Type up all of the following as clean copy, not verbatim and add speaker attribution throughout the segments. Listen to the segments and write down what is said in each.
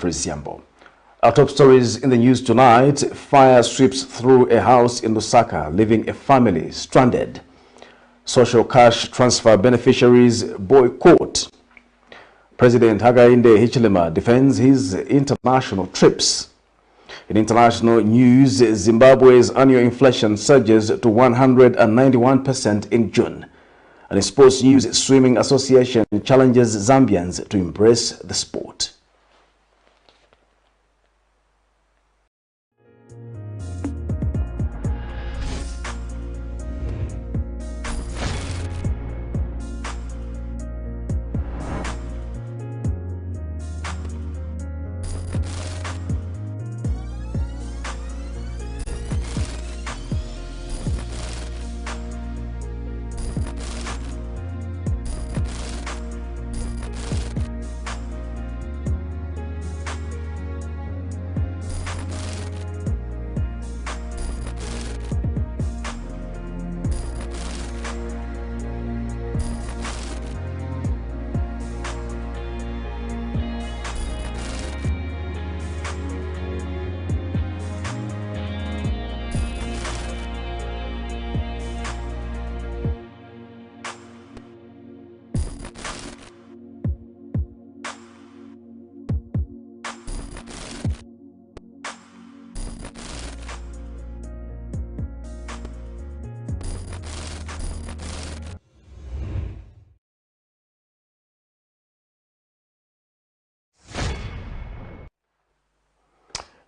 Speaker 1: Friziambo. Our top stories in the news tonight: fire sweeps through a house in Lusaka, leaving a family stranded. Social cash transfer beneficiaries boycott. President HAKAINDE HICHILEMA defends his international trips. In international news, Zimbabwe's annual inflation surges to 191% in June. And in sports news, Swimming Association challenges Zambians to embrace the sport.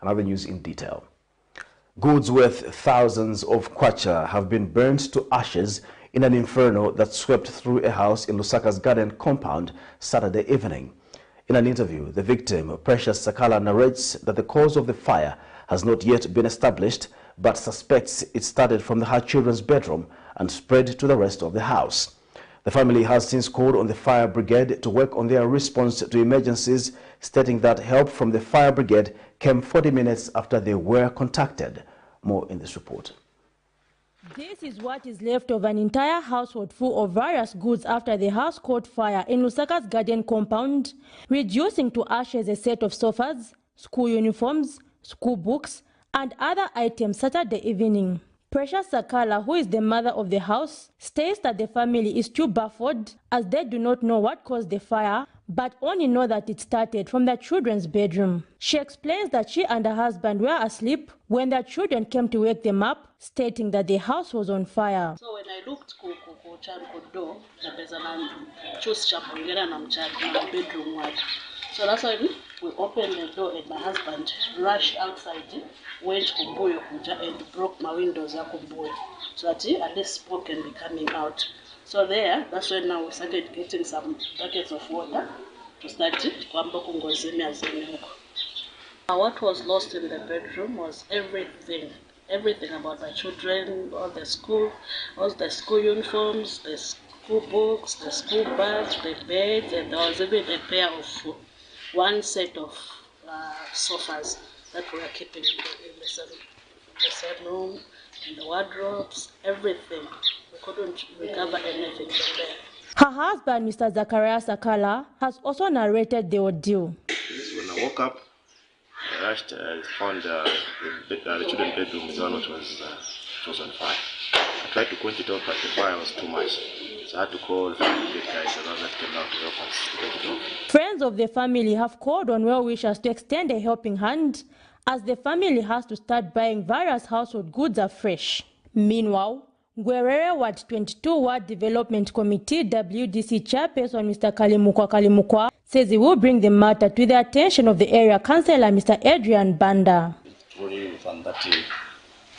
Speaker 1: Another news in detail. Goods worth thousands of kwacha have been burned to ashes in an inferno that swept through a house in Lusaka's garden compound Saturday evening. In an interview, the victim, Precious Sakala, narrates that the cause of the fire has not yet been established, but suspects it started from her children's bedroom and spread to the rest of the house. The family has since called on the fire brigade to work on their response to emergencies, stating that help from the fire brigade came 40 minutes after they were contacted. More in this report.
Speaker 2: This is what is left of an entire household full of various goods after the house caught fire in Lusaka's garden compound, reducing to ashes a set of sofas, school uniforms, school books, and other items Saturday evening. Precious Sakala, who is the mother of the house, states that the family is too baffled as they do not know what caused the fire, but only know that it started from their children's bedroom. She explains that she and her husband were asleep when their children came to wake them up, stating that the house was on fire.
Speaker 3: So when I looked to the door, bedroom. So that's why we opened the door and my husband rushed outside, went to Boyo and broke my windows so that at least smoke can be coming out. So there, that's when now we started getting some buckets of water to start it. What was lost in the bedroom was everything. Everything about my children, all the school uniforms, the school books, the school bags, the beds, and there was even a pair of one set of sofas that we were keeping in the same room, and the wardrobes, everything. We couldn't recover anything from there.
Speaker 2: Her husband, Mr. Zachariah Sakala, has also narrated the ordeal.
Speaker 4: When I woke up, I rushed, I found the children's bedroom is one which was on fire. I tried to quench it off, but the fire was too much. So I had to call the guys and all that came out to help us to get it off.
Speaker 2: Friends of the family have called on well-wishers to extend a helping hand as the family has to start buying various household goods afresh. Meanwhile, Gwerere Ward 22 Ward Development Committee WDC chairperson Mr. Kalimukwa says he will bring the matter to the attention of the area councillor Mr. Adrian Banda.
Speaker 5: We found that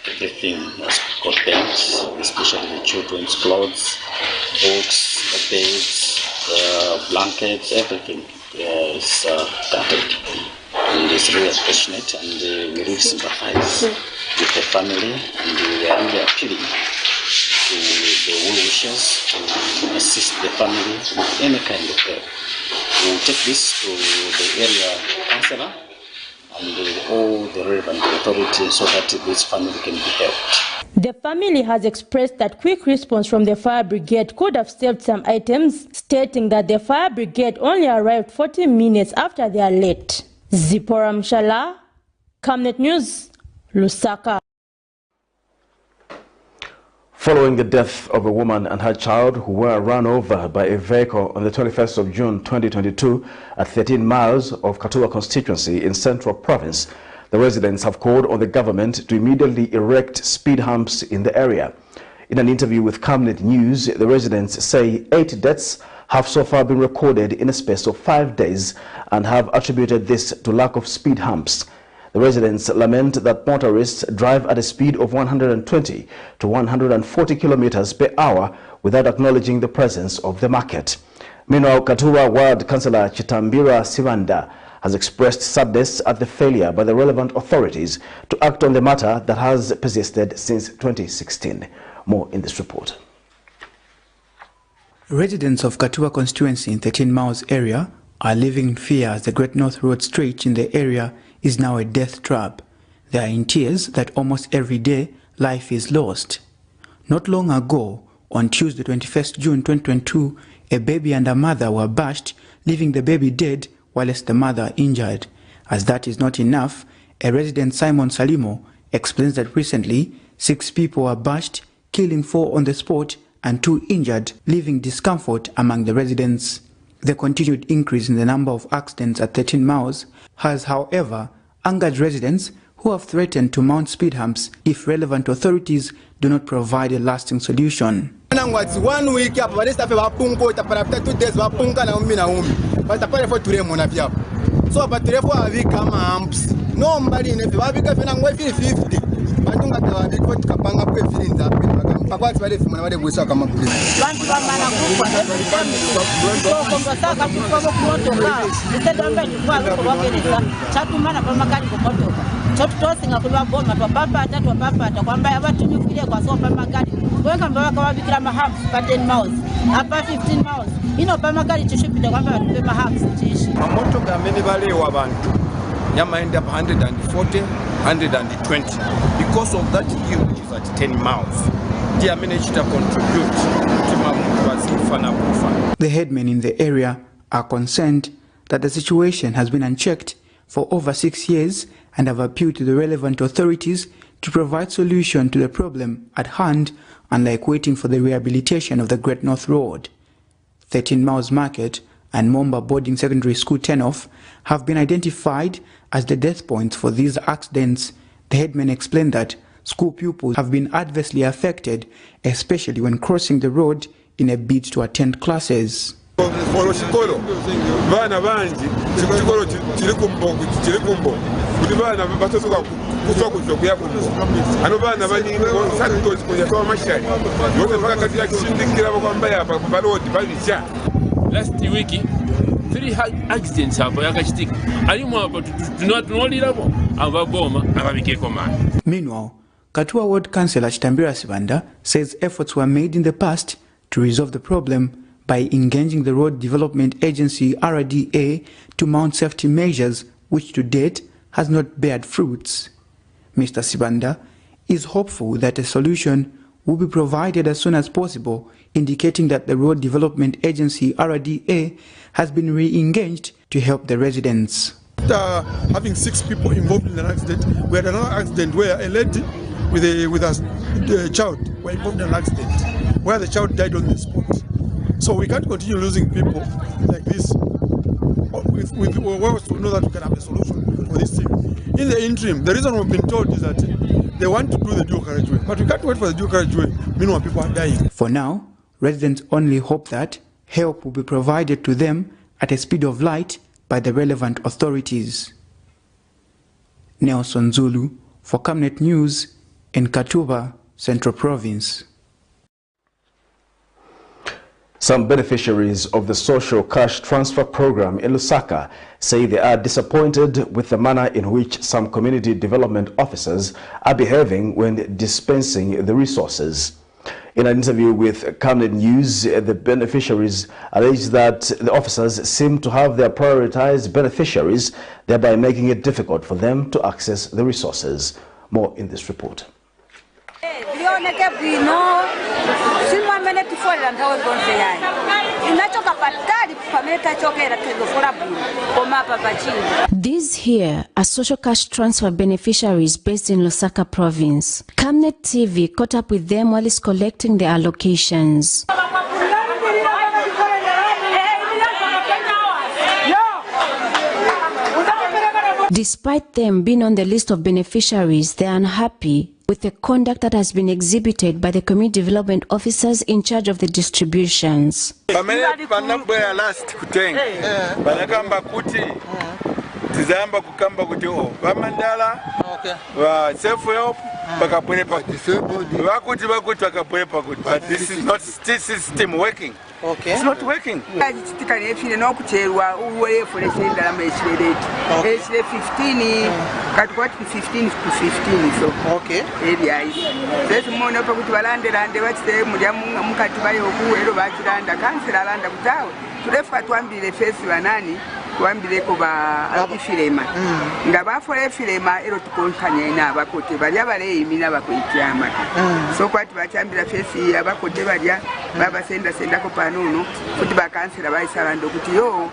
Speaker 5: everything was got burnt, especially the children's clothes, books, beds, blankets, everything is gutted. And it's really unfortunate, and we really sympathize with the family, and we are really appealing to the well-wishers to assist the family with any kind of help. We will take this to the area councillor and all the relevant authorities so that this family can be helped.
Speaker 2: The family has expressed that quick response from the fire brigade could have saved some items, stating that the fire brigade only arrived 40 minutes after their alert. Zipporah Mshala, Camnet News, Lusaka.
Speaker 1: Following the death of a woman and her child who were run over by a vehicle on the 21st of June 2022 at 13 miles of Katua constituency in Central Province, the residents have called on the government to immediately erect speed humps in the area. In an interview with Camnet News, the residents say 8 deaths have so far been recorded in a space of 5 days and have attributed this to lack of speed humps. The residents lament that motorists drive at a speed of 120 to 140 kilometers per hour without acknowledging the presence of the market. Meanwhile, Katua Ward Councillor Chitambira Sivanda has expressed sadness at the failure by the relevant authorities to act on the matter that has persisted since 2016. More in this report.
Speaker 6: Residents of Katua constituency in 13 miles area are living in fear as the Great North Road stretch in the area is now a death trap. They are in tears that almost every day life is lost. Not long ago, on Tuesday 21st June 2022, a baby and a mother were bashed, leaving the baby dead whilst the mother injured. As that is not enough, a resident Simon Salimo explains that recently 6 people were bashed, killing 4 on the spot and 2 injured, leaving discomfort among the residents. The continued increase in the number of accidents at 13 miles has, however, angered residents who have threatened to mount speed humps if relevant authorities do not provide a lasting solution.
Speaker 7: 1 week up, but this stuff about punko, after 2 days, about punka na umi na umi. But the party for today, Monavia. So, but today for a week, humps. Nobody in the Babica and 50. But don't have a big Kapanga feeling that. What's ready for my Busaka?
Speaker 8: Totosinga kulwa boma papa tatu papa takwamba abatunyukiria kwa sopa magari wenga mbaka wabikira mahams pa 10 miles apa 15 miles ino pa magari chishipita kwamba batupe mahams chishi
Speaker 7: amoto gamene balewa abantu yamaenda 140 120 because of that deal which is at 10 miles.
Speaker 6: The headmen in the area are concerned that the situation has been unchecked for over 6 years and have appealed to the relevant authorities to provide solution to the problem at hand, unlike waiting for the rehabilitation of the Great North Road. 13 Miles Market and Momba Boarding Secondary School turn-off have been identified as the death points for these accidents. The headman explained that school pupils have been adversely affected, especially when crossing the road in a bid to attend classes.
Speaker 9: Last week, 3 accidents
Speaker 6: Meanwhile, Katua Ward Councillor Chitambira Sivanda says efforts were made in the past to resolve the problem by engaging the Road Development Agency RDA to mount safety measures, which to date has not borne fruits. Mr. Sivanda is hopeful that a solution will be provided as soon as possible, indicating that the Road Development Agency RDA has been re-engaged to help the residents.
Speaker 10: After having 6 people involved in an accident, we had another accident where a lady with a child were involved in an accident where the child died on the spot. So we can't continue losing people like this. We want to know that we can have a solution for this thing. In the interim, the reason we've been told is that they want to do the dual carriageway, but we can't wait for the dual carriageway. Meanwhile, people are dying.
Speaker 6: For now, residents only hope that help will be provided to them at a speed of light by the relevant authorities. Nelson Zulu for Camnet News in Katua, Central Province.
Speaker 1: Some beneficiaries of the social cash transfer program in Lusaka say they are disappointed with the manner in which some community development officers are behaving when dispensing the resources. In an interview with Camnet News, the beneficiaries allege that the officers seem to have their prioritized beneficiaries, thereby making it difficult for them to access the resources. More in this report.
Speaker 11: These here are social cash transfer beneficiaries based in Lusaka province. Camnet TV caught up with them while it's collecting their allocations. Despite them being on the list of beneficiaries, they are unhappy with the conduct that has been exhibited by the community development officers in charge of the distributions.
Speaker 12: Tizamba kukamba kuti vamandala self-help vakapone pakuti vakuti vakapone pakuti, but this is not system working. Okay. It's not working.
Speaker 13: Kuambile kuba HICHILEMA ngabafole HICHILEMA ero tukonkanya ina abakote bali abale imina bakwitiama so kwati bachambira fesi abakote balya baba senda ko panuno kuti bakansera bayisalando kuti yo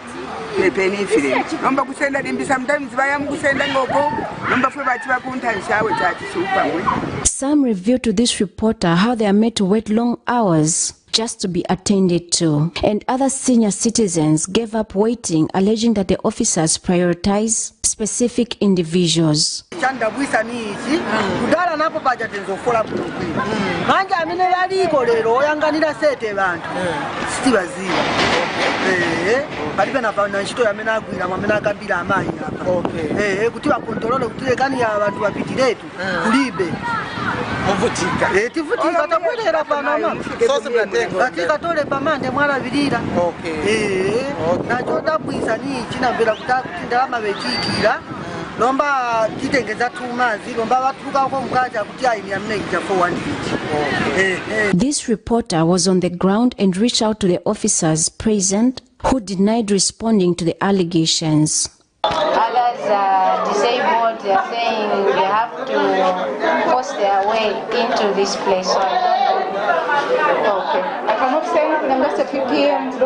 Speaker 13: pepeni HICHILEMA nomba kusenda dimbi sometimes bayam kusenda ngoko nomba fwe bachi bakuntanishawe tati supamwe.
Speaker 11: Some revealed to this reporter how they are made to wait long hours just to be attended to, and other senior citizens gave up waiting, alleging that the officers prioritize specific individuals. This reporter was on the ground and reached out to the officers present who denied responding to the allegations.
Speaker 14: Others are disabled, they are saying they have to force their way into this place. So okay. I cannot say anything, I'm just a PPM. I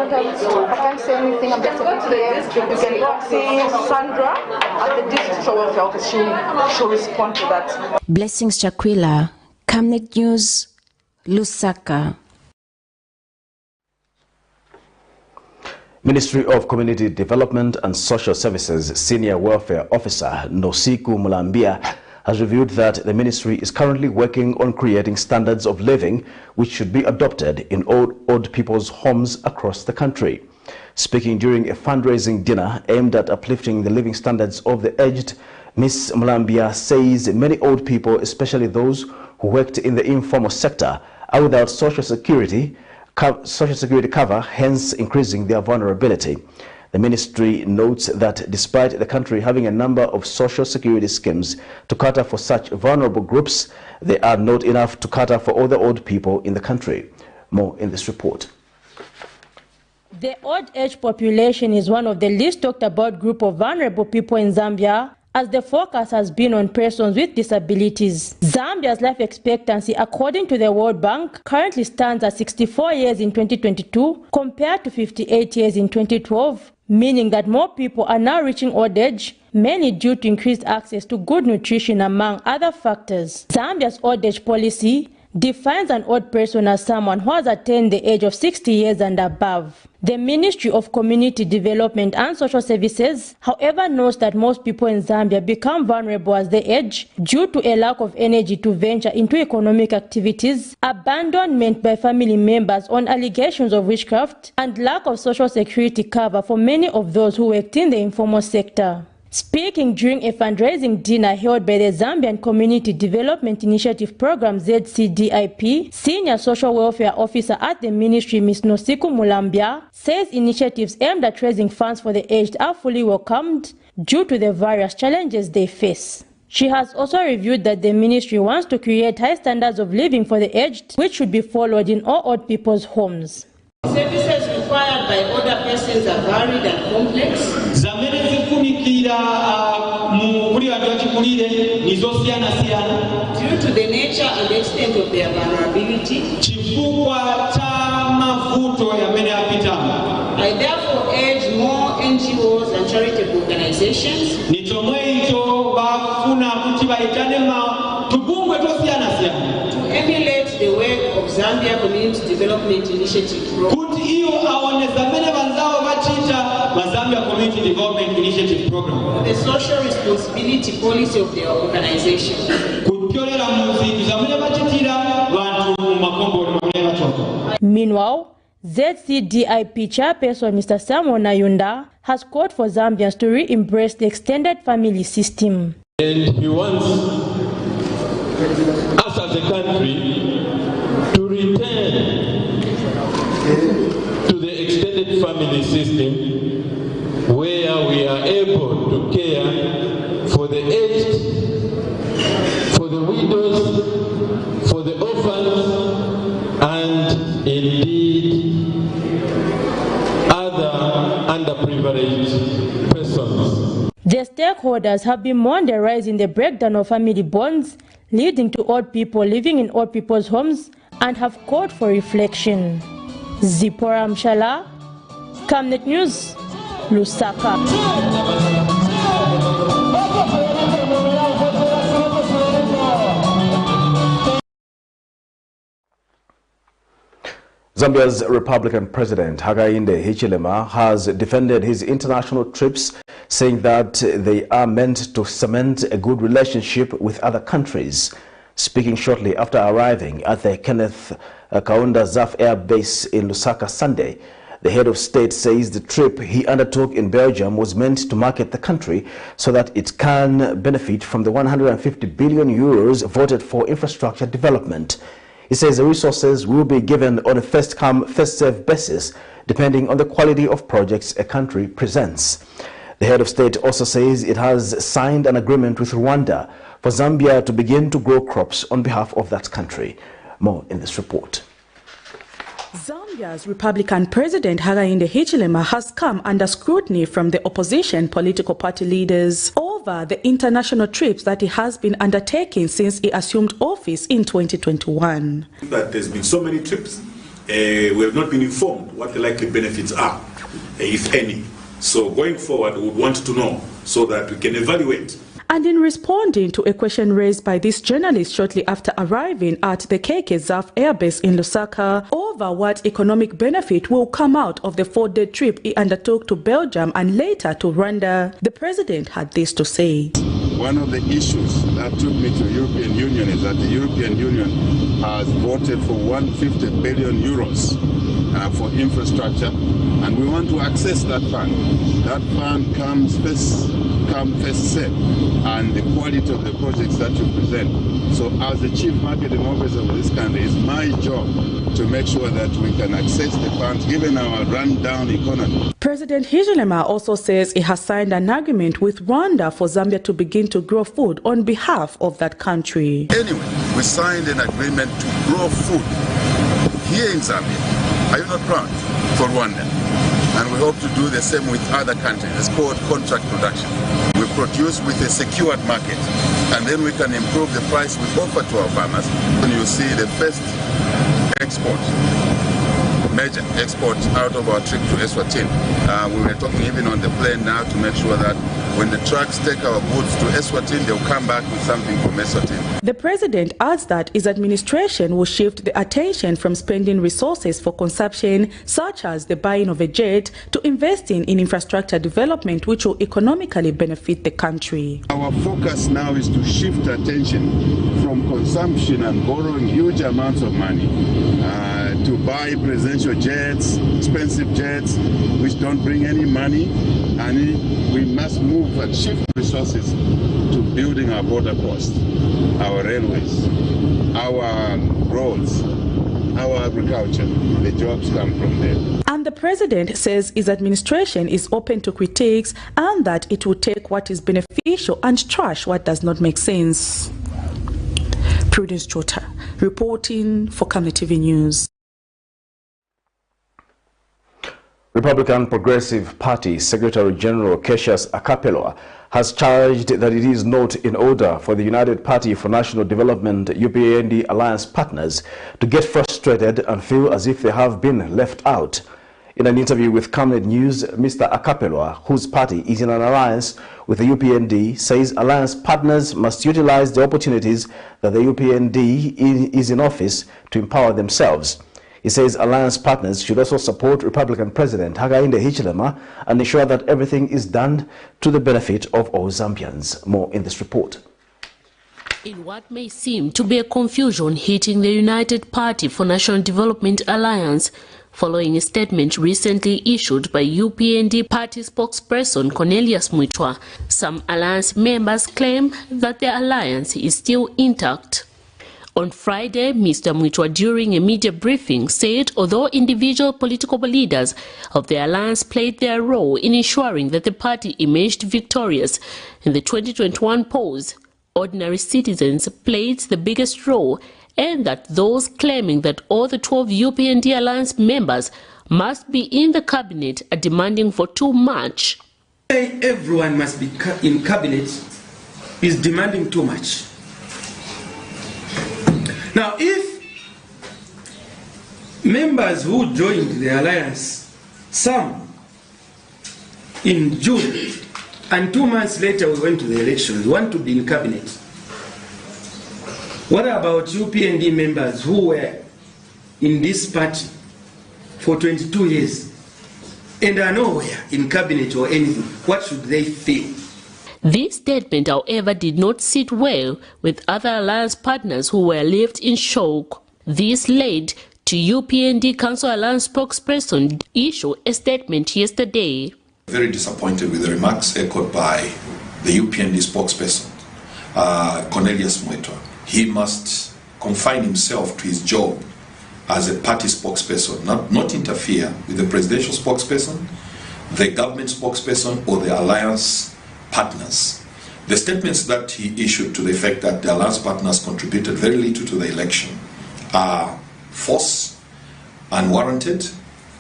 Speaker 14: can't say anything, I'm just a PPM. You can go see Sandra at the district welfare office, she'll respond to that.
Speaker 11: Blessings Chakwila, Camnet News, Lusaka.
Speaker 1: Ministry of Community Development and Social Services Senior Welfare Officer Nosiku Mulambia has revealed that the ministry is currently working on creating standards of living which should be adopted in old people's homes across the country. Speaking during a fundraising dinner aimed at uplifting the living standards of the aged, Ms. Mulambia says many old people, especially those who worked in the informal sector, are without social security cover, hence increasing their vulnerability. The ministry notes that despite the country having a number of social security schemes to cater for such vulnerable groups, they are not enough to cater for all the old people in the country. More in this report.
Speaker 2: The old age population is one of the least talked about group of vulnerable people in Zambia, as the focus has been on persons with disabilities. Zambia's life expectancy, according to the World Bank, currently stands at 64 years in 2022 compared to 58 years in 2012, meaning that more people are now reaching old age, mainly due to increased access to good nutrition, among other factors. Zambia's old age policy defines an old person as someone who has attained the age of 60 years and above. The Ministry of Community Development and Social Services, however, knows that most people in Zambia become vulnerable as they age due to a lack of energy to venture into economic activities, abandonment by family members on allegations of witchcraft, and lack of social security cover for many of those who worked in the informal sector. Speaking during a fundraising dinner held by the Zambian Community Development Initiative Program ZCDIP, Senior Social Welfare Officer at the Ministry, Ms. Nosiku Mulambia, says initiatives aimed at raising funds for the aged are fully welcomed due to the various challenges they face. She has also reviewed that the ministry wants to create high standards of living for the aged, which should be followed in all old people's homes.
Speaker 15: Services required by older persons are varied and complex. Due to the nature and extent of their vulnerability, I therefore urge more NGOs and charitable organizations to emulate the work of Zambia Community Development Initiative Program, the social responsibility policy of their organization.
Speaker 2: Meanwhile, ZCDIP chairperson Mr. Samuel Nayunda has called for Zambians to re-embrace the extended family system.
Speaker 16: And he wants us as a country to return to the extended family system where we are able to care for the aged, for the widows, for the orphans, and indeed other underprivileged persons.
Speaker 2: The stakeholders have bemoaned the rise in the breakdown of family bonds, leading to old people living in old people's homes, and have called for reflection. Zipporah Mshala, Camnet News, Lusaka.
Speaker 1: Zambia's Republican President HAKAINDE HICHILEMA has defended his international trips, saying that they are meant to cement a good relationship with other countries. Speaking shortly after arriving at the Kenneth Kaunda ZAF Air Base in Lusaka Sunday, the head of state says the trip he undertook in Belgium was meant to market the country so that it can benefit from the 150 billion euros voted for infrastructure development. He says the resources will be given on a first-come, first-served basis, depending on the quality of projects a country presents. The head of state also says it has signed an agreement with Rwanda for Zambia to begin to grow crops on behalf of that country. More in this report.
Speaker 17: Zambia's Republican President HAKAINDE HICHILEMA has come under scrutiny from the opposition political party leaders over the international trips that he has been undertaking since he assumed office in 2021.
Speaker 18: That there's been so many trips, we have not been informed what the likely benefits are, if any. So going forward, we would want to know so that we can evaluate.
Speaker 17: And in responding to a question raised by this journalist shortly after arriving at the KK ZAF Airbase in Lusaka over what economic benefit will come out of the 4-day trip he undertook to Belgium and later to Rwanda, the president had this to say.
Speaker 19: One of the issues that took me to the European Union is that the European Union has voted for 150 billion euros for infrastructure, and we want to access that fund. That fund comes first served, and the quality of the projects that you present. So as the chief marketing officer of this country, it's my job to make sure that we can access the funds given our run-down economy.
Speaker 17: President HICHILEMA also says he has signed an agreement with Rwanda for Zambia to begin to grow food on behalf of that country.
Speaker 19: Anyway, we signed an agreement to grow food here in Zambia. Are you not proud? For Rwanda. And we hope to do the same with other countries. It's called contract production. We produce with a secured market, and then we can improve the price we offer to our farmers. And you see the first export, major export out of our trip to Eswatini. We were talking even on the plane now to make sure that when the trucks take our goods to Eswatini, they'll come back with something from Eswatini.
Speaker 17: The president adds that his administration will shift the attention from spending resources for consumption, such as the buying of a jet, to investing in infrastructure development, which will economically benefit the country.
Speaker 19: Our focus now is to shift attention from consumption and borrowing huge amounts of money to buy presidential jets, expensive jets, which don't bring any money, and we must move and shift resources to building our border posts, our railways, our roads, our agriculture. The jobs come from there.
Speaker 17: And the president says his administration is open to critiques and that it will take what is beneficial and trash what does not make sense. Prudence Chota, reporting for Camnet TV News.
Speaker 1: Republican Progressive Party Secretary General Cassius Akapelwa has charged that it is not in order for the United Party for National Development UPND alliance partners to get frustrated and feel as if they have been left out. In an interview with Camnet News, Mr. Akapelwa, whose party is in an alliance with the UPND, says alliance partners must utilize the opportunities that the UPND is in office to empower themselves. He says alliance partners should also support Republican President HAKAINDE HICHILEMA and ensure that everything is done to the benefit of all Zambians. More in this report.
Speaker 20: In what may seem to be a confusion hitting the United Party for National Development Alliance, following a statement recently issued by UPND party spokesperson Cornelius Mwitwa, some alliance members claim that the alliance is still intact. On Friday, Mr. Mwitwa, during a media briefing, said although individual political leaders of the alliance played their role in ensuring that the party emerged victorious in the 2021 polls, ordinary citizens played the biggest role, and that those claiming that all the 12 UPND alliance members must be in the cabinet are demanding for too much.
Speaker 21: Everyone must be in cabinet is demanding too much. Now, if members who joined the alliance, some in June, and 2 months later we went to the elections, want to be in cabinet, what about UPND members who were in this party for 22 years and are nowhere in cabinet or anything? What should they feel?
Speaker 20: This statement, however, did not sit well with other alliance partners who were left in shock. This led to UPND Council Alliance spokesperson issue a statement yesterday.
Speaker 22: Very disappointed with the remarks echoed by the UPND spokesperson, Cornelius Mwitwa. He must confine himself to his job as a party spokesperson, not interfere with the presidential spokesperson, the government spokesperson, or the alliance partners. The statements that he issued to the effect that the alliance partners contributed very little to the election are false, unwarranted,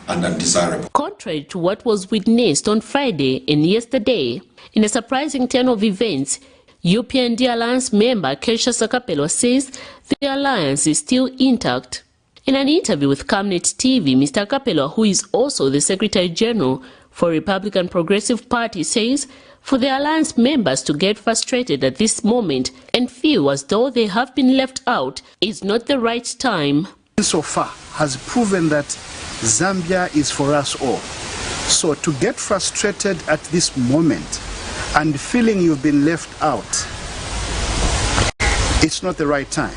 Speaker 22: and undesirable.
Speaker 20: Contrary to what was witnessed on Friday and yesterday, in a surprising turn of events, UPND Alliance member Cassius Akapelwa says the alliance is still intact. In an interview with Camnet TV, Mr. Akapelwa, who is also the Secretary General for Republican Progressive Party, says for the alliance members to get frustrated at this moment and feel as though they have been left out is not the right time.
Speaker 23: So far has proven that Zambia is for us all. So to get frustrated at this moment and feeling you've been left out, it's not the right time.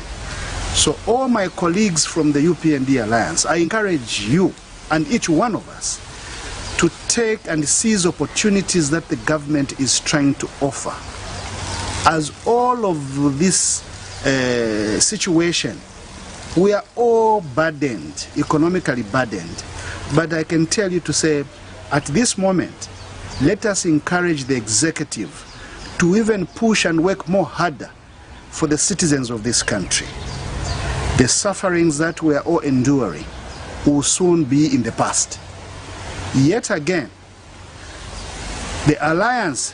Speaker 23: So all my colleagues from the UPND Alliance, I encourage you and each one of us to take and seize opportunities that the government is trying to offer. As all of this situation, we are all burdened, economically burdened. But I can tell you to say, at this moment, let us encourage the executive to even push and work more harder for the citizens of this country. The sufferings that we are all enduring will soon be in the past. Yet again, the alliance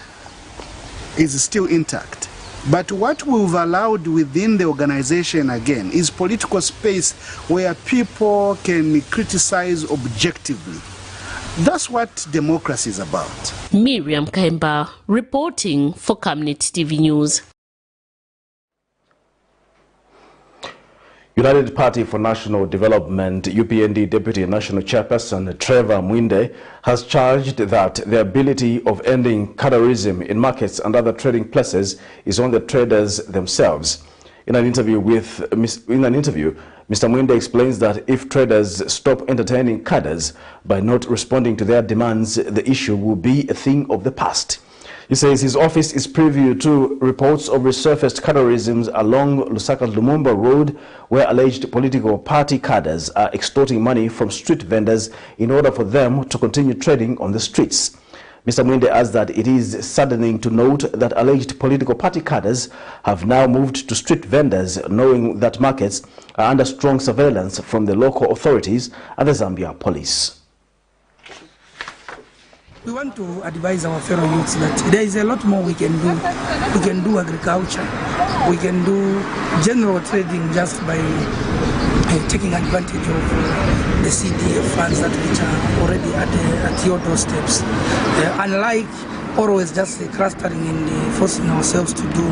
Speaker 23: is still intact. But what we've allowed within the organization again is political space where people can criticize objectively. That's what democracy is about.
Speaker 20: Miriam Kaimba reporting for Camnet TV News.
Speaker 1: United Party for National Development UPND Deputy National Chairperson Trevor Mwinde has charged that the ability of ending colorism in markets and other trading places is on the traders themselves. In an interview, Mr. Mwinde explains that if traders stop entertaining cadres by not responding to their demands, the issue will be a thing of the past. He says his office is privy to reports of resurfaced colorisms along Lusaka-Lumumba Road, where alleged political party cadres are extorting money from street vendors in order for them to continue trading on the streets. Mr. Mwinde adds that it is saddening to note that alleged political party cadres have now moved to street vendors, knowing that markets are under strong surveillance from the local authorities and the Zambia police.
Speaker 3: We want to advise our fellow youths that there is a lot more we can do. We can do agriculture. We can do general trading just by taking advantage of the CDF funds that which are already at your doorsteps. Unlike always just clustering and forcing ourselves to do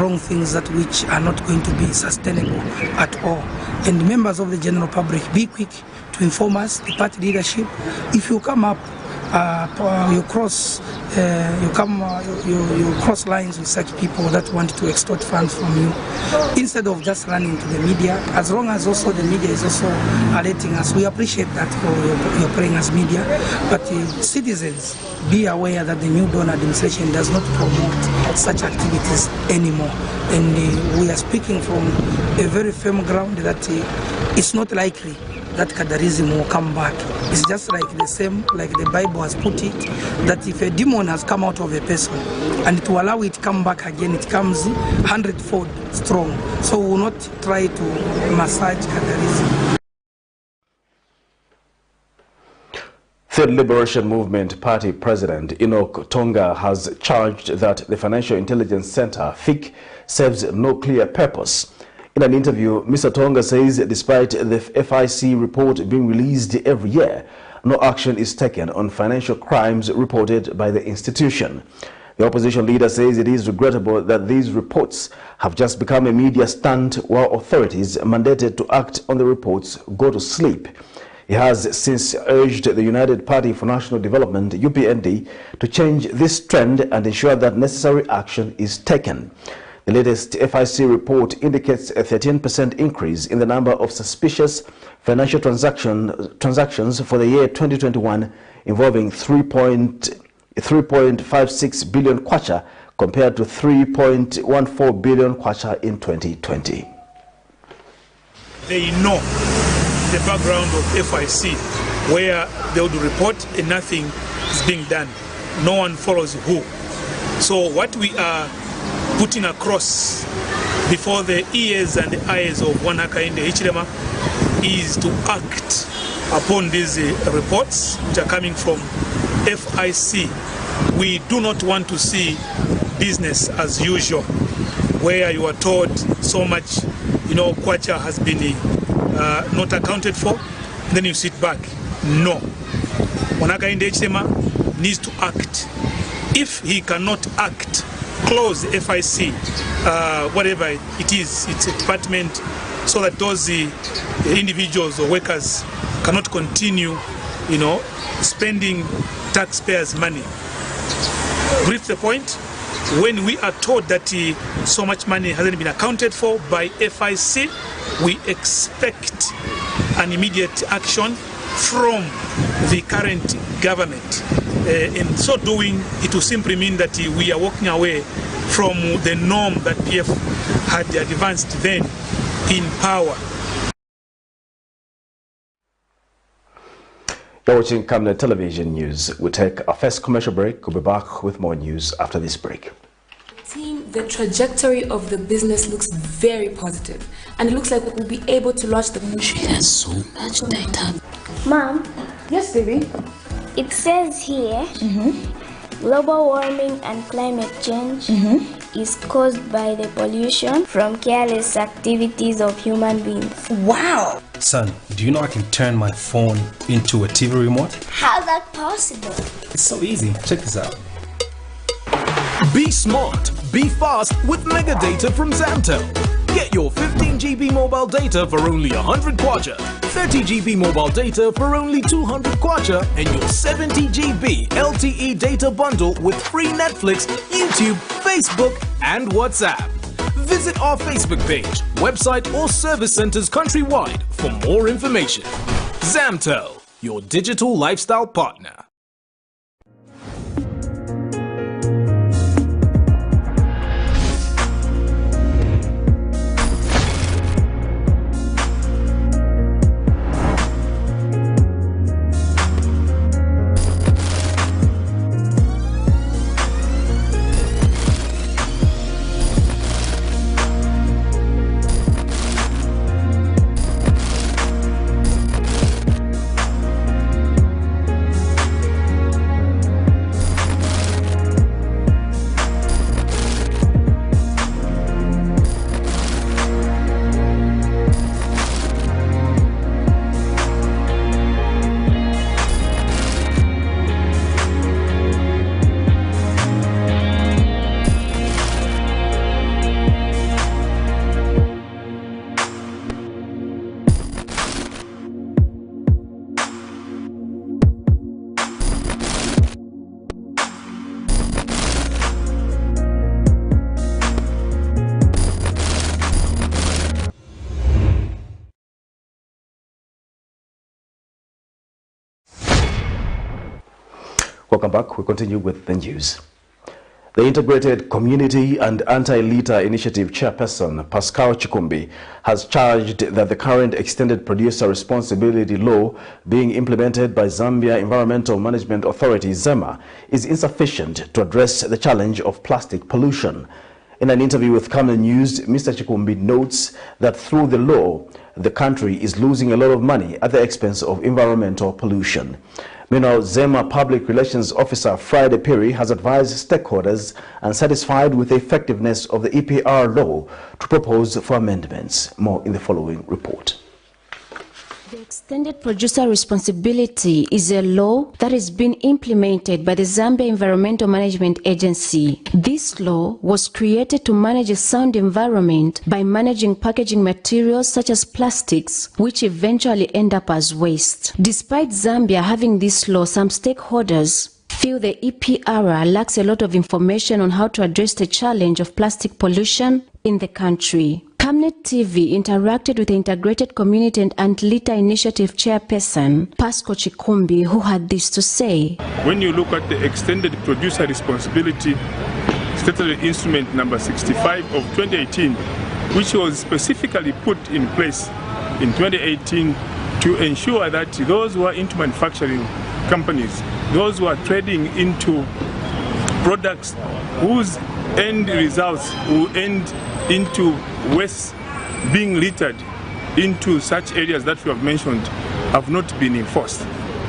Speaker 3: wrong things that which are not going to be sustainable at all. And members of the general public, be quick to inform us, the party leadership. If you come up, you cross lines with such people that want to extort funds from you, instead of just running to the media, as long as also the media is also alerting us. We appreciate that for your praying as media, but citizens, be aware that the new Dawn administration does not promote such activities anymore. And we are speaking from a very firm ground that it's not likely that Kadarism will come back. It's just like the same, like the Bible has put it, that if a demon has come out of a person and to allow it to come back again, it comes 100-fold strong. So we will not try to massage Kadarism.
Speaker 1: Third Liberation Movement Party President Enoch Tonga has charged that the Financial Intelligence Center, FIC, serves no clear purpose. In an interview, Mr. Tonga says despite the FIC report being released every year, no action is taken on financial crimes reported by the institution. The opposition leader says it is regrettable that these reports have just become a media stunt while authorities mandated to act on the reports go to sleep. He has since urged the United Party for National Development, UPND, to change this trend and ensure that necessary action is taken. The latest FIC report indicates a 13% increase in the number of suspicious financial transactions for the year 2021, involving 3.56 billion kwacha compared to 3.14 billion kwacha in 2020.
Speaker 4: They know the background of FIC, where they would report and nothing is being done. No one follows who. So what we are putting across before the ears and the eyes of one HAKAINDE HICHILEMA is to act upon these reports which are coming from FIC. We do not want to see business as usual, where you are told so much, kwacha has been not accounted for, then you sit back. No. One HAKAINDE HICHILEMA needs to act. If he cannot act, close the FIC, whatever it is, it's a department, so that those individuals or workers cannot continue, spending taxpayers' money. Brief the point, when we are told that so much money hasn't been accounted for by FIC, we expect an immediate action from the current government. In so doing, it will simply mean that we are walking away from the norm that PF had advanced then in power.
Speaker 1: You're watching Camnet Television News. We'll take our first commercial break. We'll be back with more news after this break.
Speaker 5: Team, the trajectory of the business looks very positive, and it looks like we'll be able to launch the... She has so much data.
Speaker 24: Mom?
Speaker 5: Yes, baby?
Speaker 24: It says here, global warming and climate change is caused by the pollution from careless activities of human beings.
Speaker 5: Wow!
Speaker 25: Son, do you know I can turn my phone into a TV remote?
Speaker 24: How's that possible?
Speaker 25: It's so easy. Check this out.
Speaker 26: Be smart, be fast with mega data from Zamtel. Get your 15 GB mobile data for only 100 kwacha, 30 GB mobile data for only 200 kwacha, and your 70 GB LTE data bundle with free Netflix, YouTube, Facebook, and WhatsApp. Visit our Facebook page, website, or service centers countrywide for more information. Zamtel, your digital lifestyle partner.
Speaker 1: Welcome back. We continue with the news. The Integrated Community and Anti-Litter Initiative Chairperson, Pascal Chikumbi, has charged that the current Extended Producer Responsibility Law being implemented by Zambia Environmental Management Authority, ZEMA, is insufficient to address the challenge of plastic pollution. In an interview with Camnet News, Mr. Chikumbi notes that through the law, the country is losing a lot of money at the expense of environmental pollution. Meanwhile, ZEMA Public Relations Officer Friday Perry has advised stakeholders unsatisfied with the effectiveness of the EPR law to propose for amendments. More in the following report.
Speaker 11: The Extended Producer Responsibility is a law that is being implemented by the Zambia Environmental Management Agency. This law was created to manage a sound environment by managing packaging materials such as plastics, which eventually end up as waste. Despite Zambia having this law, some stakeholders feel the EPR lacks a lot of information on how to address the challenge of plastic pollution in the country. Camnet TV interacted with the Integrated Community and Anti-Litter Initiative Chairperson, Pascal Chikumbi, who had this to say.
Speaker 6: When you look at the Extended Producer Responsibility Statutory Instrument number 65 of 2018, which was specifically put in place in 2018 to ensure that those who are into manufacturing companies, those who are trading into products whose end results will end into waste being littered into such areas that we have mentioned have not been enforced.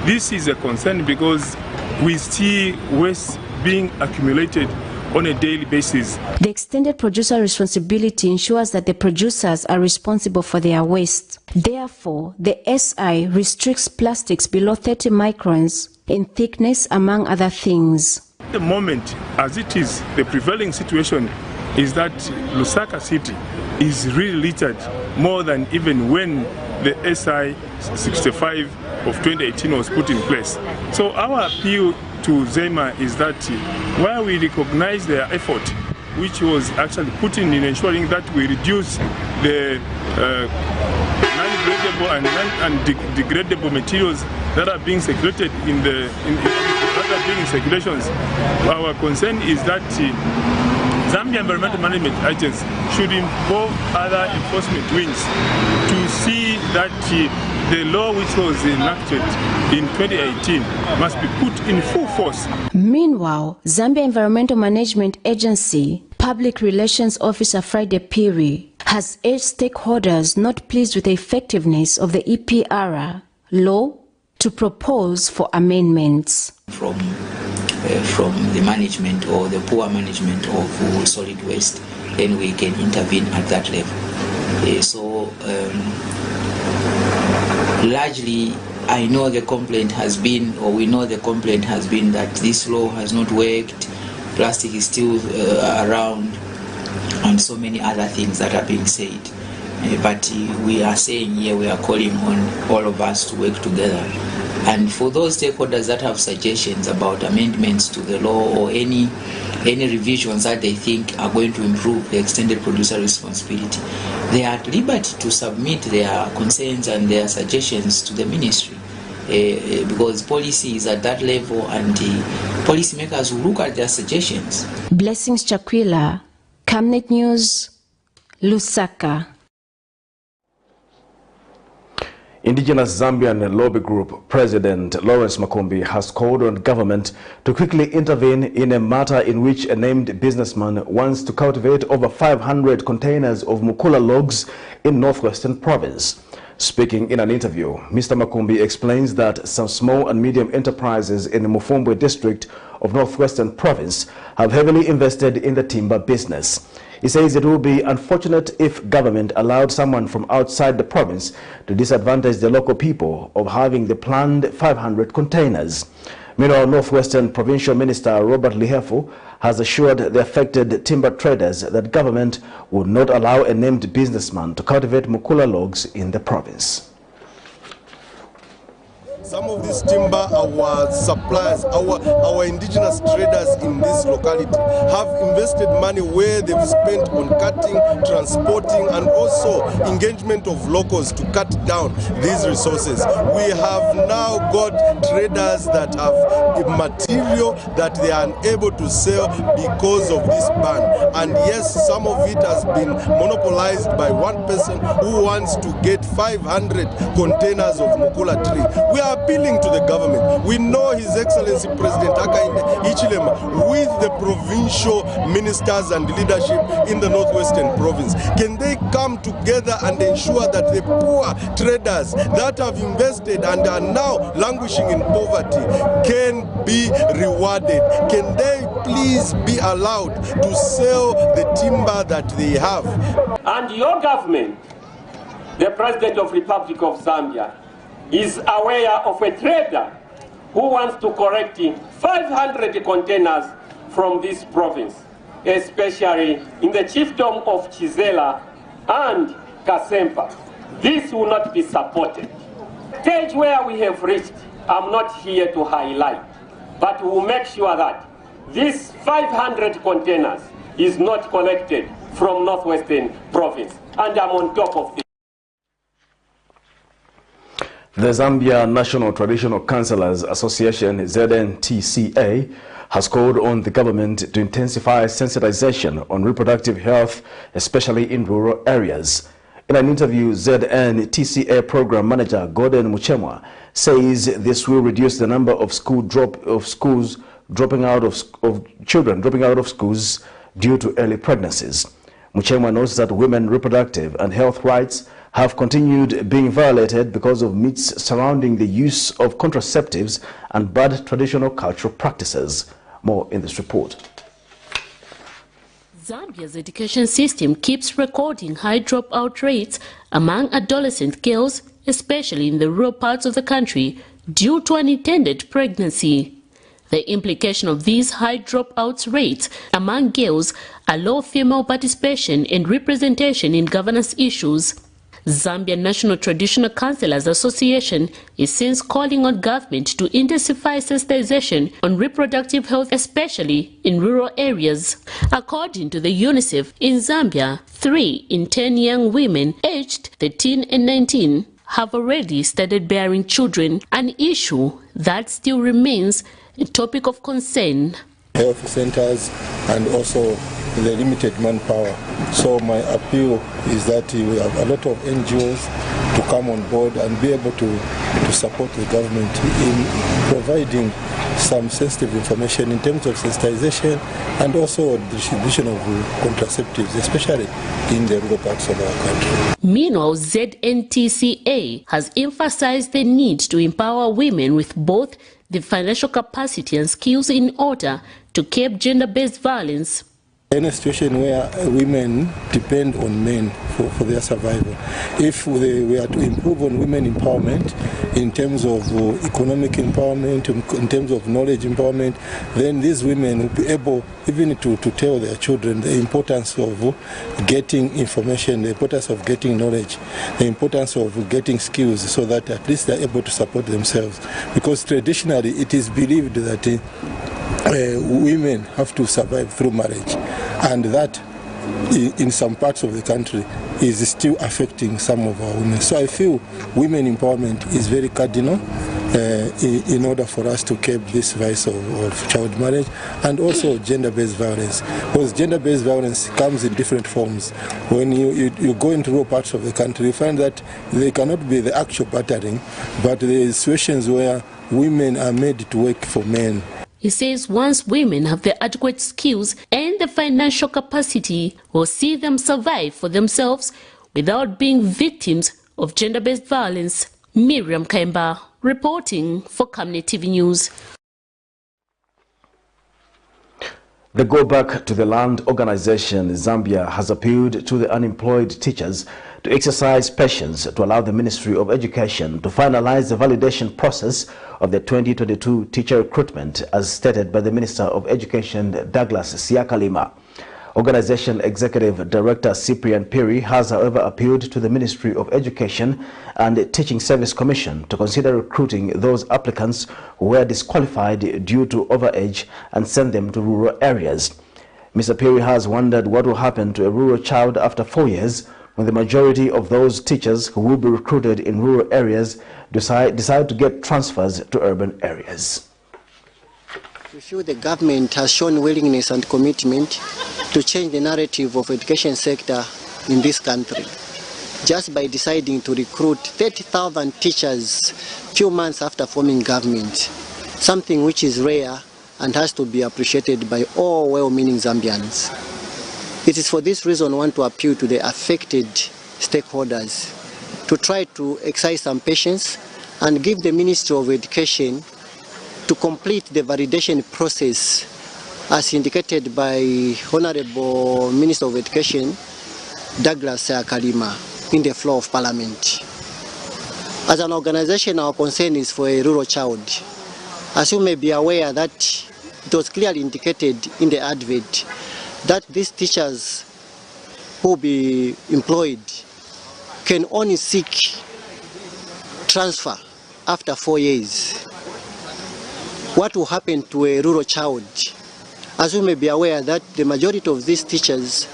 Speaker 6: This is a concern because we see waste being accumulated on a daily basis.
Speaker 11: The Extended Producer Responsibility ensures that the producers are responsible for their waste. Therefore, the SI restricts plastics below 30 microns in thickness, among other things.
Speaker 6: At the moment, as it is, the prevailing situation is that Lusaka City is really littered more than even when the SI 65 of 2018 was put in place. So our appeal to ZEMA is that while we recognize their effort, which was actually put in ensuring that we reduce the non-degradable and degradable materials that are being circulated that are being in circulations, our concern is that Zambia Environmental Management Agency should involve other enforcement wings to see that the law which was enacted in 2018 must be put in full force.
Speaker 11: Meanwhile, Zambia Environmental Management Agency Public Relations Officer Friday Perry has urged stakeholders not pleased with the effectiveness of the EPR law to propose for amendments.
Speaker 7: From the management or the poor management of solid waste, then we can intervene at that level. So largely I know the complaint has been, or we know the complaint has been, that this law has not worked, plastic is still around, and so many other things that are being said. But we are saying here, we are calling on all of us to work together. And for those stakeholders that have suggestions about amendments to the law or any revisions that they think are going to improve the extended producer responsibility, they are at liberty to submit their concerns and their suggestions to the ministry. Because policy is at that level and the policymakers will look at their suggestions.
Speaker 11: Blessings Chakwila, Camnet News, Lusaka.
Speaker 1: Indigenous Zambian Lobby Group President Lawrence Makumbi has called on government to quickly intervene in a matter in which a named businessman wants to cultivate over 500 containers of mukula logs in Northwestern Province. Speaking in an interview, Mr. Makumbi explains that some small and medium enterprises in the Mufumbwe district of Northwestern Province have heavily invested in the timber business. He says it will be unfortunate if government allowed someone from outside the province to disadvantage the local people of having the planned 500 containers. Meanwhile, Northwestern Provincial Minister Robert Lihefu has assured the affected timber traders that government would not allow a named businessman to cultivate mukula logs in the province.
Speaker 8: some of this timber, our suppliers, our indigenous traders in this locality have invested money where they've spent on cutting, transporting, and also engagement of locals to cut down these resources. We have now got traders that have material that they are unable to sell because of this ban. And yes, some of it has been monopolized by one person who wants to get 500 containers of mukula tree. We are appealing to the government. We know His Excellency President HAKAINDE HICHILEMA with the provincial ministers and leadership in the Northwestern Province. Can they come together and ensure that the poor traders that have invested and are now languishing in poverty can be rewarded? Can they please be allowed to sell the timber that they have?
Speaker 9: And your government, the President of the Republic of Zambia, is aware of a trader who wants to collect 500 containers from this province, especially in the chiefdom of Chizela and Kasempa. This will not be supported. Stage where we have reached, I'm not here to highlight, but we will make sure that this 500 containers is not collected from Northwestern Province, and I'm on top of this.
Speaker 1: The Zambia National Traditional Councillors Association, ZNTCA, has called on the government to intensify sensitization on reproductive health, especially in rural areas. In an interview, ZNTCA Program Manager Gordon Muchemwa says this will reduce the number of children dropping out of schools due to early pregnancies. Muchemwa notes that women's reproductive and health rights have continued being violated because of myths surrounding the use of contraceptives and bad traditional cultural practices. More in this report.
Speaker 20: Zambia's education system keeps recording high dropout rates among adolescent girls, especially in the rural parts of the country, due to unintended pregnancy. The implication of these high dropout rates among girls are low female participation and representation in governance issues. Zambia National Traditional Councillors Association is since calling on government to intensify sensitization on reproductive health, especially in rural areas. According to the UNICEF, in Zambia, 3 in 10 young women aged 13 and 19 have already started bearing children, an issue that still remains a topic of concern.
Speaker 10: Health centers and also the limited manpower. So my appeal is that we have a lot of NGOs to come on board and be able to support the government in providing some sensitive information in terms of sensitization and also the distribution of contraceptives, especially in the rural parts of our country.
Speaker 20: Meanwhile, ZNTCA has emphasized the need to empower women with both the financial capacity and skills in order to curb gender-based violence.
Speaker 10: In a situation where women depend on men for their survival, if we are to improve on women empowerment in terms of economic empowerment, in terms of knowledge empowerment, then these women will be able even to tell their children the importance of getting information, the importance of getting knowledge, the importance of getting skills, so that at least they are able to support themselves. Because traditionally it is believed that women have to survive through marriage, and that in some parts of the country is still affecting some of our women. So I feel women empowerment is very cardinal in order for us to curb this vice of child marriage and also gender-based violence. Because gender-based violence comes in different forms. When you go into rural parts of the country, you find that they cannot be the actual battering, but there are situations where women are made to work for men.
Speaker 20: He says once women have the adequate skills and the financial capacity, will see them survive for themselves without being victims of gender-based violence. Miriam Kaimba reporting for Camnet TV News.
Speaker 1: The Go Back to the Land organization Zambia has appealed to the unemployed teachers to exercise patience to allow the Ministry of Education to finalize the validation process of the 2022 teacher recruitment, as stated by the Minister of Education Douglas Siakalima. Organization Executive Director Cyprian Perry has, however, appealed to the Ministry of Education and Teaching Service Commission to consider recruiting those applicants who were disqualified due to overage and send them to rural areas. Mr. Perry has wondered what will happen to a rural child after 4 years when the majority of those teachers who will be recruited in rural areas decide to get transfers to urban areas.
Speaker 2: We feel the government has shown willingness and commitment to change the narrative of education sector in this country, just by deciding to recruit 30,000 teachers few months after forming government, something which is rare and has to be appreciated by all well-meaning Zambians. It is for this reason I want to appeal to the affected stakeholders to try to exercise some patience and give the Ministry of Education to complete the validation process as indicated by Honorable Minister of Education Douglas HAKAINDE in the floor of Parliament. As an organization, our concern is for a rural child. As you may be aware that it was clearly indicated in the advert that these teachers who will be employed can only seek transfer after 4 years. What will happen to a rural child? As you may be aware that the majority of these teachers,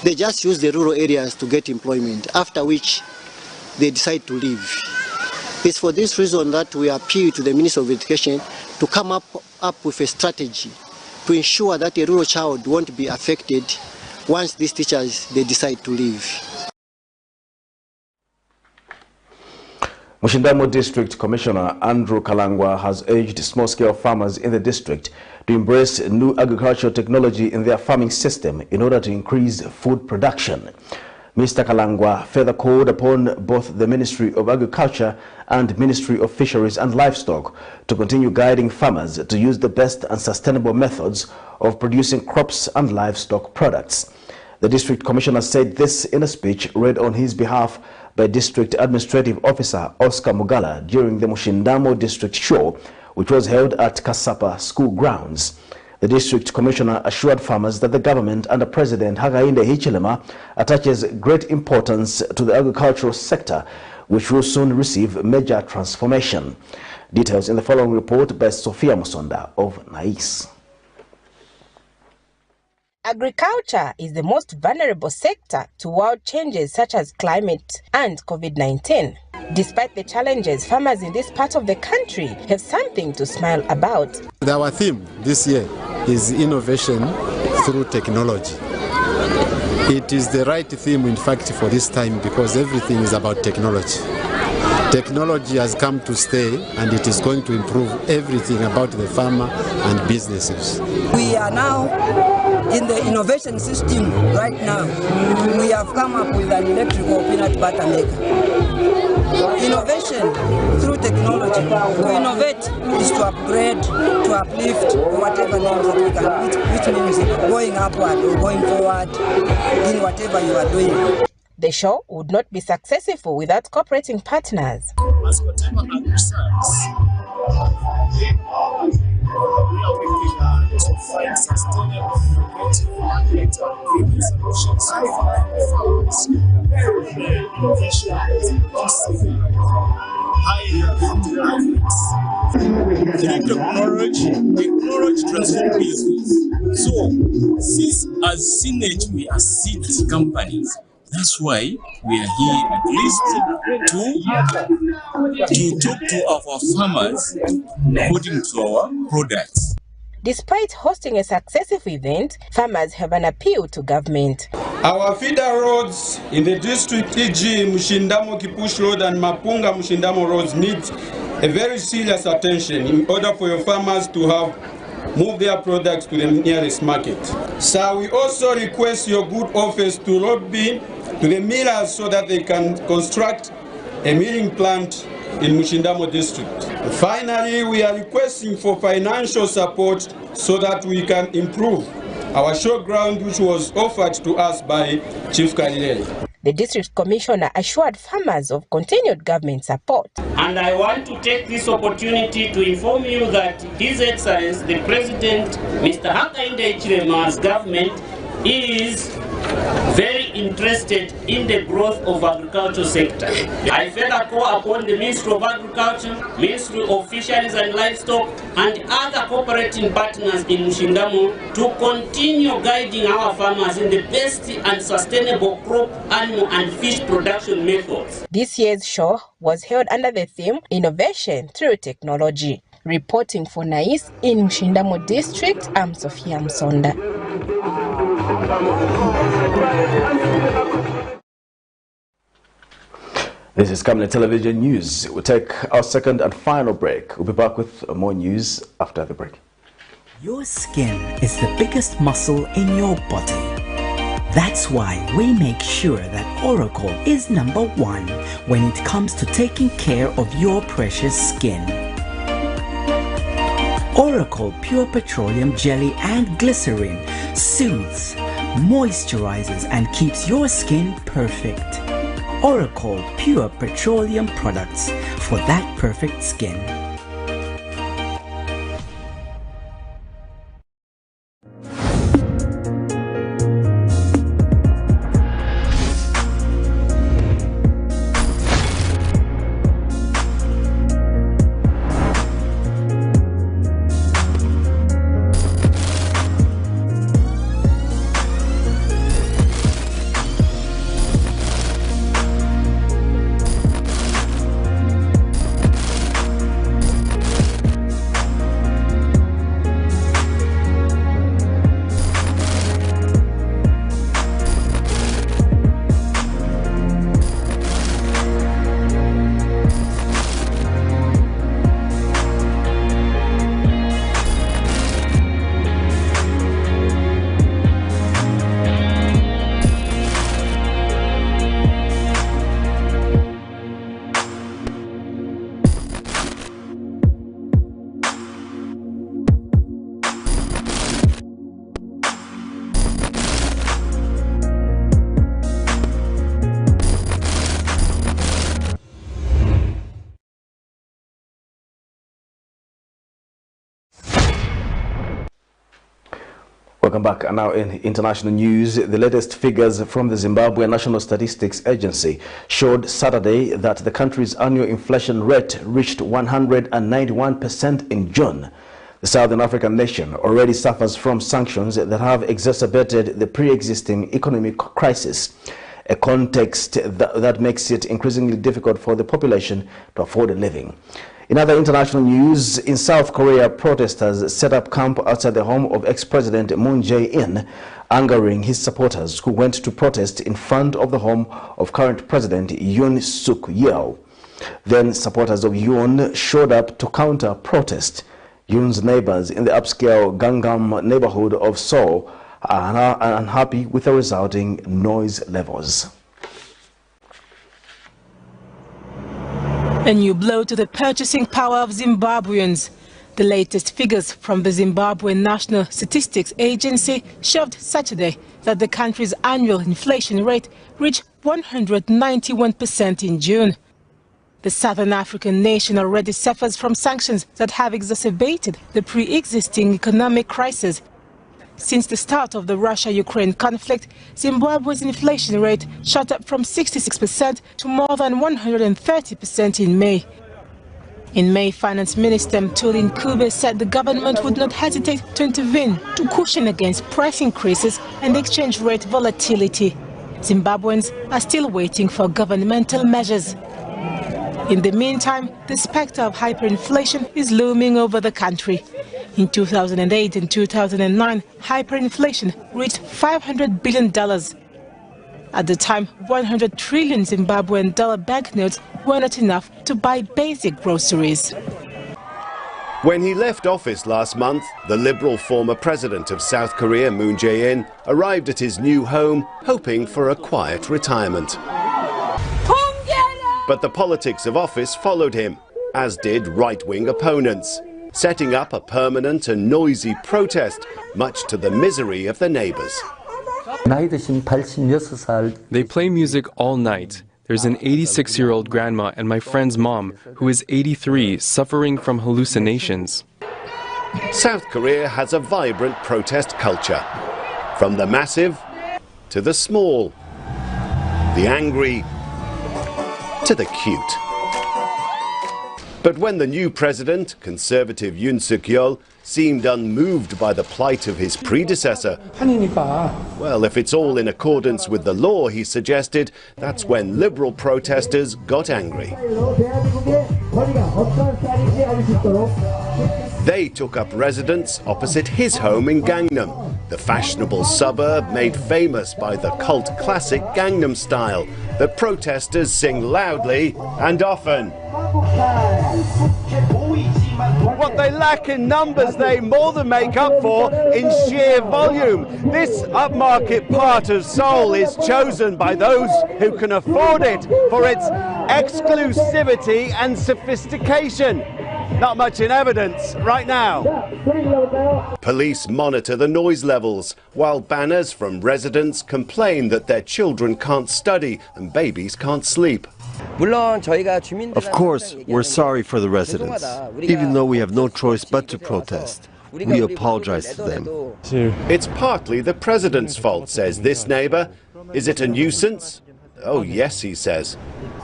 Speaker 2: they just use the rural areas to get employment, after which they decide to leave. It's for this reason that we appeal to the Minister of Education to come up with a strategy to ensure that a rural child won't be affected once these teachers they decide to leave.
Speaker 1: Mushindamo District Commissioner Andrew Kalangwa has urged small-scale farmers in the district to embrace new agricultural technology in their farming system in order to increase food production. Mr. Kalangwa further called upon both the Ministry of Agriculture and Ministry of Fisheries and Livestock to continue guiding farmers to use the best and sustainable methods of producing crops and livestock products. The District Commissioner said this in a speech read on his behalf by District Administrative Officer Oscar Mugala during the Mushindamo District Show, which was held at Kasapa School grounds. The District Commissioner assured farmers that the government under President HAKAINDE HICHILEMA attaches great importance to the agricultural sector, which will soon receive major transformation. Details in the following report by Sophia Musonda of NAIS.
Speaker 12: Agriculture is the most vulnerable sector to world changes such as climate and COVID-19. Despite the challenges, farmers in this part of the country have something to smile about.
Speaker 13: Our theme this year is innovation through technology. It is the right theme, in fact, for this time because everything is about technology. Technology has come to stay and it is going to improve everything about the farmer and businesses.
Speaker 14: We are now in the innovation system right now. We have come up with an electrical peanut butter maker. Innovation through technology. To innovate is to upgrade, to uplift, or whatever names that we can, which means going upward or going forward in whatever you are doing.
Speaker 12: The show would not be successful without cooperating partners.
Speaker 15: As whatever agri-science, we are working to find sustainable, innovative, and solutions for farmers. Innovation technology transforms business. So, since as synergy we are seed companies, that's why we are here at least to talk to our farmers according to our products.
Speaker 12: Despite hosting a successful event, farmers have an appeal to government.
Speaker 16: Our feeder roads in the district, e.g. Mushindamo Kipush Road and Mapunga Mushindamo roads, need a very serious attention in order for your farmers to have move their products to the nearest market. So we also request your good office to lobby to the millers so that they can construct a milling plant in Mushindamo district. Finally, we are requesting for financial support so that we can improve our showground, which was offered to us by Chief Kalilele.
Speaker 12: The district commissioner assured farmers of continued government support.
Speaker 9: And I want to take this opportunity to inform you that His Excellency, the President, Mr. HAKAINDE HICHILEMA's government is very interested in the growth of agricultural sector. I further call upon the Ministry of Agriculture, Ministry of Fisheries and Livestock, and other cooperating partners in Mushindamo to continue guiding our farmers in the best and sustainable crop, animal and fish production methods.
Speaker 12: This year's show was held under the theme Innovation Through Technology. Reporting for NAIS in Mushindamo District, I'm Sophia Msonda.
Speaker 1: This is Camnet Television News. We'll take our second and final break. We'll be back with more news after the break.
Speaker 17: Your skin is the biggest muscle in your body. That's why we make sure that Oracle is #1 when it comes to taking care of your precious skin. Oracle Pure Petroleum Jelly and Glycerin soothes, moisturizes and keeps your skin perfect. Oracle Pure Petroleum products for that perfect skin.
Speaker 1: Welcome back. And now in international news, the latest figures from the Zimbabwe National Statistics Agency showed Saturday that the country's annual inflation rate reached 191% in June. The Southern African nation already suffers from sanctions that have exacerbated the pre-existing economic crisis, a context that makes it increasingly difficult for the population to afford a living. In other international news, in South Korea, protesters set up camp outside the home of ex-President Moon Jae-in, angering his supporters who went to protest in front of the home of current President Yoon Suk-yeol. Then supporters of Yoon showed up to counter-protest. Yoon's neighbors in the upscale Gangnam neighborhood of Seoul are unhappy with the resulting noise levels.
Speaker 18: A new blow to the purchasing power of Zimbabweans. The latest figures from the Zimbabwe National Statistics Agency showed Saturday that the country's annual inflation rate reached 191% in June. The Southern African nation already suffers from sanctions that have exacerbated the pre-existing economic crisis. Since the start of the Russia-Ukraine conflict, Zimbabwe's inflation rate shot up from 66% to more than 130% in May. In May, Finance Minister Mthuli Ncube said the government would not hesitate to intervene to cushion against price increases and exchange rate volatility. Zimbabweans are still waiting for governmental measures. In the meantime, the specter of hyperinflation is looming over the country. In 2008 and 2009, hyperinflation reached $500 billion. At the time, 100 trillion Zimbabwean dollar banknotes were not enough to buy basic groceries.
Speaker 19: When he left office last month, the liberal former president of South Korea, Moon Jae-in, arrived at his new home hoping for a quiet retirement. But the politics of office followed him, as did right-wing opponents, setting up a permanent and noisy protest, much to the misery of the neighbors.
Speaker 21: They play music all night. There's an 86-year-old grandma and my friend's mom, who is 83, suffering from hallucinations.
Speaker 19: South Korea has a vibrant protest culture. From the massive to the small, the angry to the cute. But when the new president, Conservative Yoon Suk-yeol, seemed unmoved by the plight of his predecessor, well, if it's all in accordance with the law, he suggested, that's when liberal protesters got angry. They took up residence opposite his home in Gangnam, the fashionable suburb made famous by the cult classic Gangnam Style that protesters sing loudly and often. What they lack in numbers, they more than make up for in sheer volume. This upmarket part of Seoul is chosen by those who can afford it for its exclusivity and sophistication. Not much in evidence right now. Police monitor the noise levels, while banners from residents complain that their children can't study and babies can't sleep.
Speaker 3: Of course, we're sorry for the residents. Even though we have no choice but to protest, we apologize to them.
Speaker 19: It's partly the president's fault, says this neighbor. Is it a nuisance? Oh yes, he says.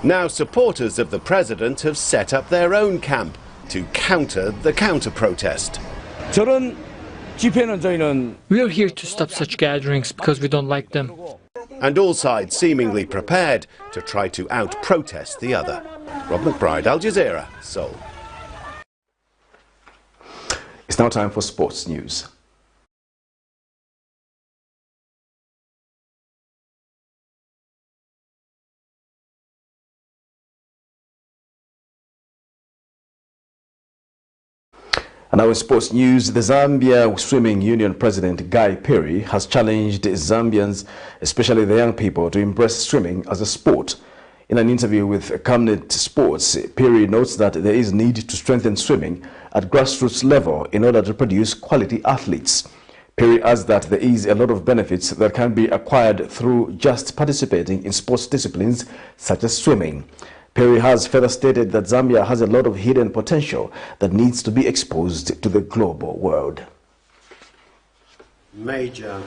Speaker 19: Now supporters of the president have set up their own camp to counter the counter-protest.
Speaker 4: We are here to stop such gatherings because we don't like them.
Speaker 19: And all sides seemingly prepared to try to out-protest the other. Rob McBride, Al Jazeera, Seoul.
Speaker 1: It's now time for sports news. And now in sports news, the Zambia Swimming Union President Guy Perry has challenged Zambians, especially the young people, to embrace swimming as a sport. In an interview with Camnet Sports, Perry notes that there is need to strengthen swimming at grassroots level in order to produce quality athletes. Perry adds that there is a lot of benefits that can be acquired through just participating in sports disciplines such as swimming. Perry has further stated that Zambia has a lot of hidden potential that needs to be exposed to the global world.
Speaker 5: Major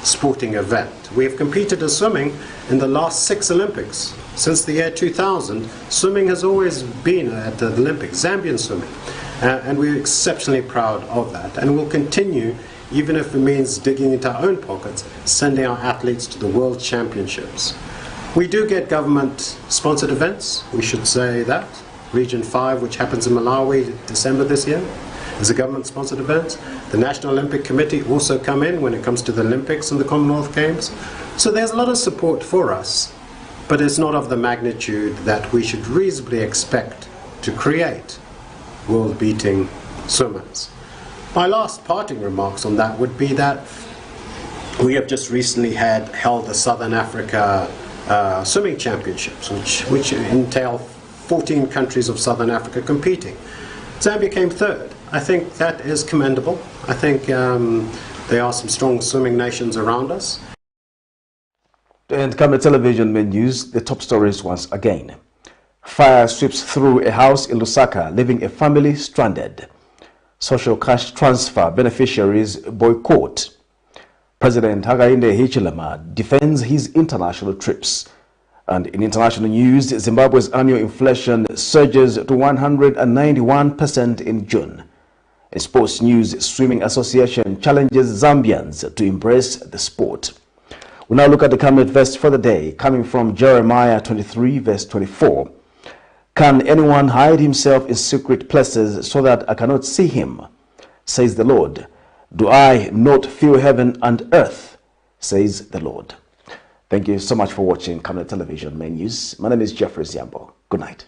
Speaker 5: sporting event. We have competed in swimming in the last 6 Olympics. Since the year 2000, swimming has always been at the Olympics, Zambian swimming. And we're exceptionally proud of that. And we'll continue, even if it means digging into our own pockets, sending our athletes to the World Championships. We do get government-sponsored events, we should say that. Region 5, which happens in Malawi December this year, is a government-sponsored event. The National Olympic Committee also come in when it comes to the Olympics and the Commonwealth Games. So there's a lot of support for us, but it's not of the magnitude that we should reasonably expect to create world-beating swimmers. My last parting remarks on that would be that we have just recently held the Southern Africa swimming championships, which entail 14 countries of Southern Africa competing. Zambia came 3rd. I think that is commendable. I think there are some strong swimming nations around us.
Speaker 1: And Camnet Television main news, the top stories once again. Fire sweeps through a house in Lusaka, leaving a family stranded. Social cash transfer beneficiaries boycott. President HAKAINDE HICHILEMA defends his international trips. And in international news, Zimbabwe's annual inflation surges to 191% in June. In sports news, Swimming Association challenges Zambians to embrace the sport. We now look at the Camnet verse for the day, coming from Jeremiah 23, verse 24. Can anyone hide himself in secret places so that I cannot see him? Says the Lord. Do I not feel heaven and earth? Says the Lord. Thank you so much for watching Camnet Television main news. My name is Jeffrey Ziambo. Good night.